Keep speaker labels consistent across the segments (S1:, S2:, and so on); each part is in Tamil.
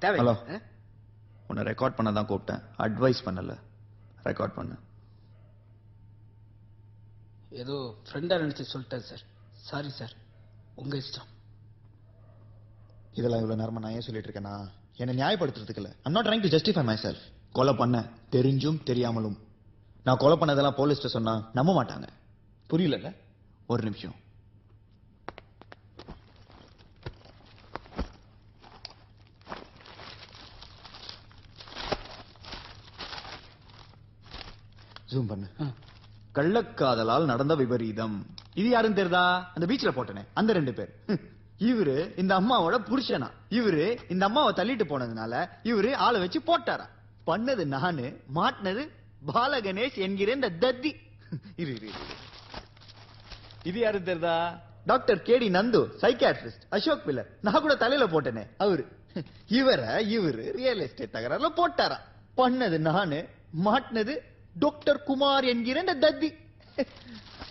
S1: தேவை.
S2: ஹலோ, உன்னை ரெக்கார்ட் பண்ண தான் கூப்பிட்டேன், அட்வைஸ் பண்ணல. ரெக்கார்ட் பண்ண.
S1: ஏதோ ஃப்ரெண்டா நினைச்சு சொல்லிட்டேன் சார். சாரி சார், உங்க இஷ்டம்.
S2: இதெல்லாம் இவ்வளவு நேரமா நான் ஏன் சொல்லிட்டு இருக்கேன்னா, என்னை நியாயப்படுத்துறதுக்கு இல்ல. I'm not trying to justify myself. கொலை பண்ண தெரிஞ்சும் தெரியாமலும். நான் கொலை பண்ணதெல்லாம் போலீஸ்ட சொன்னா நம்ப மாட்டாங்க. புரியல? ஒரு நிமிஷம். ஜூம் பண்ணு. கள்ளக்காதலால் நடந்த விபரீதம். இது யாருன்னு தெரியுதா? அந்த பீச்ல போட்டனே அந்த 2 பேர். இவரு இந்த அம்மாவோட புருஷனா. இவரு இந்த அம்மாவை தள்ளிட்டு போனதுனால இவரு ஆளை வச்சு போட்டாரா. பண்ணது நானு, மாட்டினது பாலகணேஷ் என்கிற இந்த தத்தி. இது யாருன்னு தெரியுதா? டாக்டர் கேடி நந்து, சைக்கியாட்ரிஸ்ட், அசோக் பில்லர். நான் கூட தலையில போட்டனே அவரு. இவரு ரியல் எஸ்டேட் தகராறுல போட்டாரா. பண்ணது நானு, மாட்டினது டாக்டர் குமார் என்கிற இந்த தத்தி.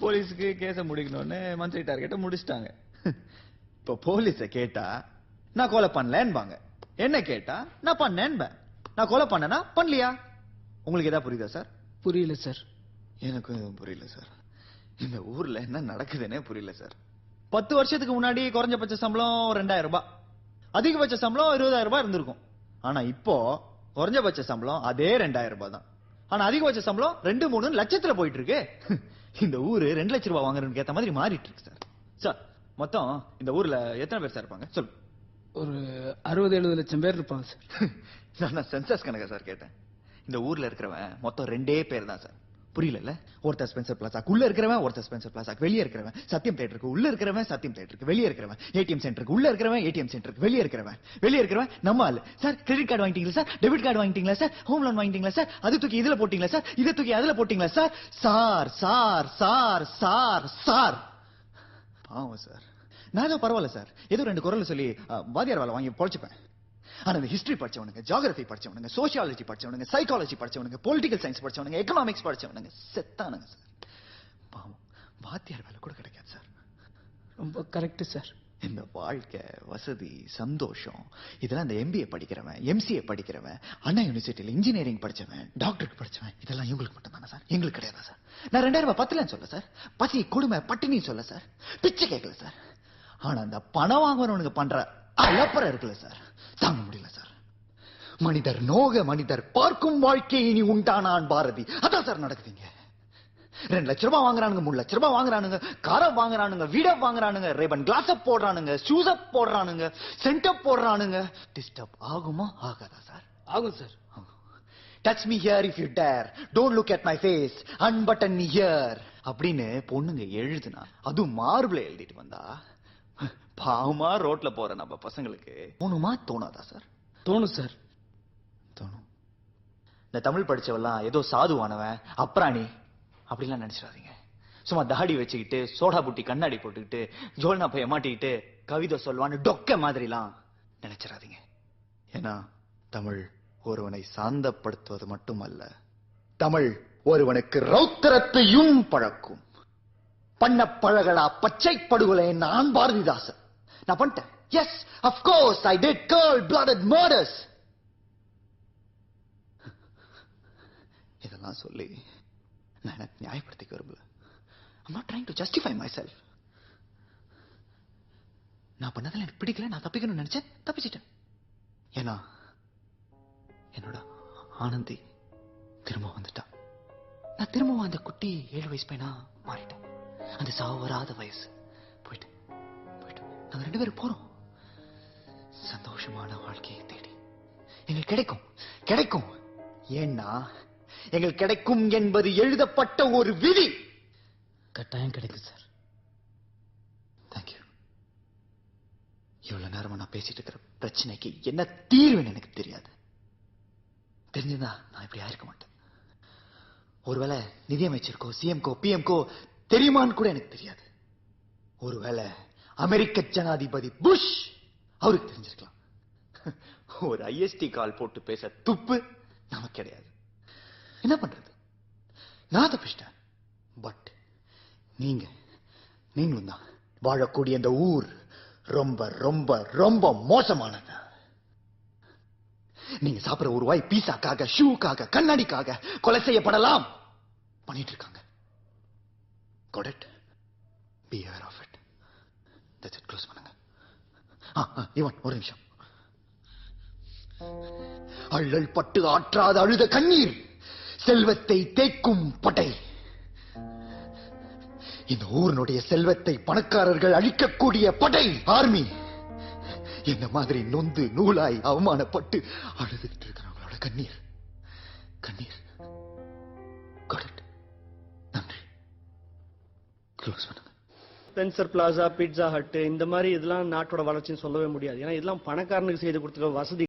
S2: போலீஸுக்கு கேஸ முடிக்கணும்னு மந்திரி டார்கெட்ட முடிச்சிட்டாங்க. இப்ப போலீஸ கேட்டா நான் கொலை பண்ணலன்பாங்க, என்ன கேட்டா நான் பண்ணேன்ப. நான் கொலை பண்ணனா பண்ணலையா? உங்களுக்கு ஏதாவது புரியுதா சார்?
S1: புரியல சார்.
S2: எனக்கும் எதுவும் புரியல சார். இந்த ஊர்ல என்ன நடக்குதுன்னே புரியல சார். 10 வருஷத்துக்கு முன்னாடி குறைஞ்சபட்ச சம்பளம் 2000 ரூபாய், அதிகபட்ச சம்பளம் 20,000 ரூபாய் இருந்திருக்கும். ஆனா இப்போ குறைஞ்சபட்ச சம்பளம் அதே 2000 ரூபாய் தான். ஆனா அதிகபட்ச சம்பளம் 2-3 லட்சத்துல போயிட்டு இருக்கு. இந்த ஊரு 2 லட்சம் ரூபாய் வாங்குறதுக்கு ஏத்த மாதிரி மாறிட்டு இருக்கு சார். சார், மொத்தம் இந்த ஊர்ல எத்தனை பேர் சார் இருப்பாங்க சொல்லு?
S1: ஒரு 60-70 லட்சம் பேர் இருப்பாங்க சார்.
S2: நான் சென்சஸ் கணக்கா சார் கேட்டேன். இந்த ஊர்ல இருக்கிறவன் மொத்தம் 2 பேர் தான் சார். புரியல? ஒருத்தர் ஸ்பென்சர் பிளாசாக்கு உள்ள இருக்கிறவன், ஒருத்தர் ஸ்பென்சர் பிளாசாக்கு வெளியே இருக்கிறவன், சத்தியம் தியேட்டருக்கு உள்ள இருக்கிறவன், சத்தியம் தியேட்டருக்கு வெளியே இருக்கிறவன், ஏடிஎம் சென்டருக்கு உள்ள இருக்கிறவன், ஏடிஎம் சென்டருக்கு வெளியே இருக்கிறவன் நம்ம ஆளு. சார், கிரெடிட் கார்டு வாங்கிட்டீங்களா சார்? டெபிட் கார்டு வாங்கிட்டீங்களா சார்? ஹோம் லோன் வாங்கிட்டீங்களா சார்? அது தூக்கி இதுல போட்டீங்களா சார்? இதை தூக்கி அதுல போட்டீங்களா sir? Sir sir sir sir sir பாவம் சார். நான் ஏதோ பரவாயில்ல சார், ஏதோ 2 குரல் சொல்லி வாதியார் வேலை வாங்கி பொழைச்சுப்பேன். ஆனா இந்த ஹிஸ்டரி படிச்சவனுங்க, ஜியோகிராஃபி படிச்சவனுங்க, சோசியாலஜி படிச்சவனுங்க, சைக்காலஜி படிச்சவனுங்க, பொலிட்டிக்கல் சயின்ஸ் படிச்சவனுங்க, எக்கனாமிக்ஸ் படிச்சவனுங்க செத்தானுங்க சார். பாவம், வாத்தியார் வேலை கூட கிடைக்காது சார்.
S1: ரொம்ப கரெக்ட் சார்.
S2: இந்த வாழ்க்கை, வசதி, சந்தோஷம் இதெல்லாம் இந்த எம்பிஏ படிக்கிறவன், எம்சிஏ படிக்கிறவன், அண்ணா யூனிவர்சிட்டியில இன்ஜினியரிங் படிச்சவன், டாக்டருக்கு படிச்சவன், இதெல்லாம் இவங்களுக்கு மட்டும் தானே சார்? எங்களுக்கு கிடையாதா சார்? நான் 2000 ரூபாய் பத்தலன்னு சொல்ல சார், பசி கொடுமை பட்டினி சொல்ல சார், பிச்சை கேட்கல சார். ஆனா அந்த பணம் வாங்குறவனுக்கு பண்ற அலப்பறம் இருக்குல்ல சார், தாங்க முடியல சார். மனிதர் நோக மனிதர் பார்க்கும் வாழ்க்கை இனி உண்டானான் பாரதி. அதான் சார் நடக்குதுங்க. 2 லட்சம் ரூபாய் வாங்குறானுங்க, 3 லட்சம் ரூபாய் வாங்குறானுங்க, காரை வாங்குறானுங்க, வீட வாங்குறானுங்க, ரேபன் கிளாஸ் போடுறானுங்க, ஷூஸ் போடுறானுங்க, சென்டப் போடுறானுங்க. டிஸ்டர்ப் ஆகுமா ஆகாதா சார்?
S1: ஆகும் sir.
S2: Touch me here if you dare, don't look at my face, unbutton me here அப்படின்னு பொண்ணுங்க எழுதுனா, அதுவும் மார்பிள எழுதிட்டு வந்தா பாவமா ரோட்ல போற நம்ம பசங்களுக்கு தோணுமா தோணாதா சார்?
S1: தோணும் சார்.
S2: தோணும். இந்த தமிழ் படிச்சவெல்லாம் ஏதோ சாதுவானவன், அப்ராணி அப்படிலாம் நினைச்சிடாதீங்க. சும்மா தாடி வச்சுக்கிட்டு, சோடா புட்டி கண்ணாடி போட்டுக்கிட்டு, ஜோல்னா பைய மாட்டிக்கிட்டு கவிதை சொல்வான்னு டொக்க மாதிரிலாம் நினைச்சிடாதீங்க. ஏன்னா தமிழ் ஒருவனை சாந்தப்படுத்துவது மட்டுமல்ல, தமிழ் ஒருவனுக்கு ரௌத்திரத்தையும் பழக்கும். பண்ண பழகடா பச்சை படுகொலை நான் பாரதிதாசன். நான் பண்ணிட்டேன். Yes, of course I did cold-blooded murders. இதெல்லாம் சொல்லி நான் எனக்கு நியாயப்படுத்திக்க விரும்பல. I'm not trying to justify myself. நான் பண்ணதில் எனக்கு பிடிக்கல, நான் தப்பிக்கணும்னு நினைச்சேன், தப்பிச்சிட்டேன். ஏன்னா என்னோட ஆனந்தி திரும்ப வந்துட்டா. நான் திரும்பவும் அந்த குட்டி 7 வயசு பையனா மாறிட்டேன். அந்த சாவு வராத வயசு போயிட்டு நாங்க 2 பேரும் போறோம் சந்தோஷமான வாழ்க்கையை தேடி. எங்களுக்கு கிடைக்கும். ஏன்னா எங்களுக்கு கிடைக்கும் என்பது எழுதப்பட்ட ஒரு விதி.
S1: கட்டாயம் கிடைக்கும் சார்.
S2: தேங்க்யூ. இவ்வளவு நேரமா நான் பேசிட்டு இருக்கிற பிரச்சனைக்கு என்ன தீர்வுன்னு எனக்கு தெரியாது. தெரிஞ்சிருந்தா நான் இப்படி ஆயிருக்க மாட்டேன். ஒருவேளை நிதியமைச்சருக்கோ, சிஎம்கோ, பிஎம்கோ தெரியுமான்னு கூட எனக்கு தெரியாது. ஒருவேளை அமெரிக்க ஜனாதிபதி புஷ் அவருக்கு தெரிஞ்சிருக்கலாம். ஒரு ஐஎஸ்டி கால் போட்டு பேச துப்பு நமக்கு கிடையாது. என்ன பண்றது? நான் தப்பிச்சிட்டேன். பட் நீங்களும் தான் வாழக்கூடிய இந்த ஊர் ரொம்ப ரொம்ப ரொம்ப மோசமானது. நீங்க சாப்பிடுற ஒரு வாய் பீஸாக்காக, ஷூக்காக, கண்ணாடிக்காக கொலை செய்யப்படலாம் பண்ணிட்டு இருக்காங்க. Got it? Be aware of it. That's it. Close பண்ணுங்க. இவன் ஒரு நிமிஷம். அள்ளல் பட்டு ஆற்றாத அழுத கண்ணீர் செல்வத்தை தேக்கும் பட்டை. இந்த ஊரினுடைய செல்வத்தை பணக்காரர்கள் அழிக்கக்கூடிய படை, ஆர்மி. இந்த மாதிரி நொந்து நூலாய் அவமானப்பட்டு அழுதுகிட்டு இருக்கிறவங்களோட கண்ணீர் கண்ணீர். Got it? நன்றி. க்ளோஸ் பண்ணுங்க.
S3: ஸ்பென்சர் பிளாசா, பீட்சா ஹட் இந்த மாதிரி இதெல்லாம் நாட்டோட வளர்ச்சின்னு சொல்லவே முடியாது. ஏன்னா இதெல்லாம் பணக்காரனுக்கு செய்து கொடுத்துருக்க வசதி.